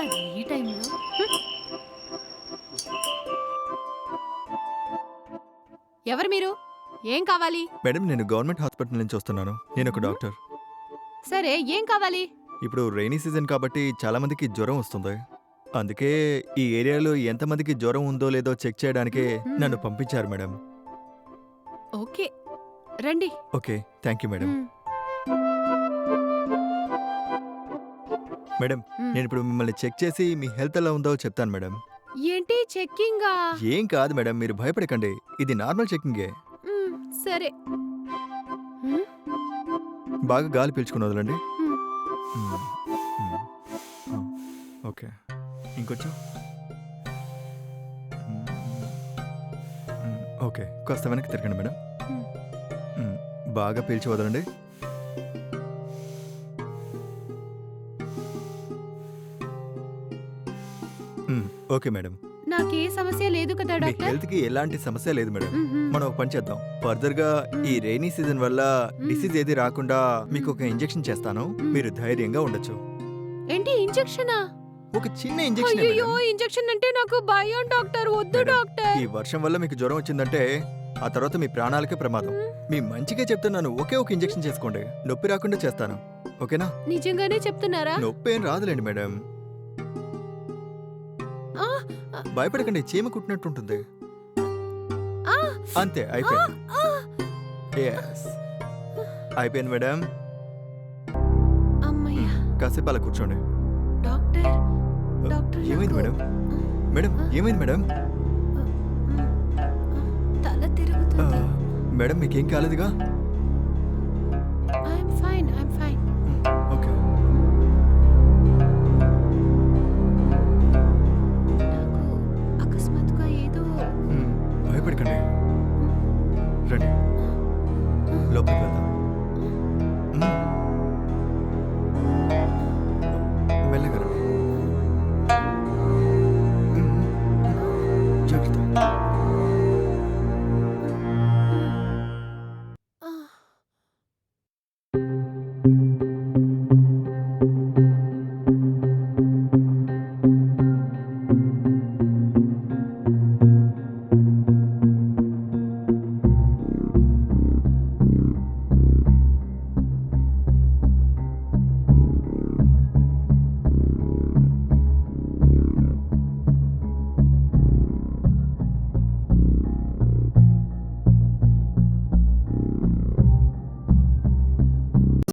అది ఈ టైంలో ఎవరు మీరు? ఏం కావాలి? మేడం నేను గవర్నమెంట్ హాస్పిటల్ నుంచి వస్తున్నాను. నేను ఒక డాక్టర్. సరే, ఏం కావాలి? ఇప్పుడు రైనీ సీజన్ కాబట్టి చాలా మందికి జ్వరం వస్తుంది. అందుకే ఈ ఏరియాలో ఎంతమందికి జ్వరం ఉందో లేదో చెక్ చేయడానికే నన్ను పంపించారు మేడం. ఓకే, రండి. Okay, thank you madam. Hmm, madam hmm. నేను ఇప్పుడు మిమ్మల్ని చెక్ చేసి మీ హెల్త్ ఎలా ఉందో చెప్తాను మేడం. ఏంటి చెక్కింగా? ఏం కాదు మేడం, మీరు భయపడకండి. ఇది నార్మల్ చెకింగే. మ్, సరే. మ్, బాగా గాలి పీల్చుకుని వదలండి. మ్. మ్, మ్. ఓకే, ఇంకొంచెం. ఓకే, కాస్త వెనక్కి తిరగండి మేడం. మ్. బాగా పీల్చి వదలండి. ఓకే మేడం, నాకే సమస్య లేదు కదా మీ డాక్టర్? హెల్త్ కి ఎలాంటి సమస్య లేదు మేడం. మ్హూ. మనం ఒక పని చేద్దాం. ఫర్దర్ గా ఈ రైనీ సీజన్ వల్ల డిసీజ్ ఏది రాకుండా మీకు ఒక ఇంజెక్షన్ చేస్తాను. మీరు ధైర్యంగా ఉండొచ్చు. ఏంటి ఇంజెక్షనా? ఒక చిన్న ఇంజెక్షన్. అయ్యో, ఇంజెక్షన్ అంటే నాకు భయం డాక్టర్. వద్దు మేడం, డాక్టర్. ఈ వర్షం వల్ల మీకు జ్వరం వచ్చిందంటే ఆ తర్వాత మీ ప్రాణాలకే ప్రమాదం. మీ మంచిగా చెప్తున్నాను, ఒకే ఒక ఇంజెక్షన్ చేసుకోండి. నొప్పి రాకుండా చేస్తాను, ఓకేనా? నిజంగానే చెప్తున్నారా? నొప్పి ఏం రాదులేండి మేడం. ఆ, భయపడకండి, చీమ కుట్టినట్టుంటుంది. ఆ, అంతే, ఆ, అయిపోయింది. ఆ. Yes. అయిపోయింది మేడం. అమ్మయ్య. కాసేపు అలా కూర్చోండి. డాక్టర్ డాక్టర్ ఏమైంది నాకు- మేడం? మేడం ఏమైంది మేడం? తల తిరుగుతుంది. మేడం మీకేం కాలేదుగా? I'm fine. ఓకే. నాకు అకస్మాత్తుగా ఏదో భయపడకండి, రండి లోపలికి వెళ్దాం.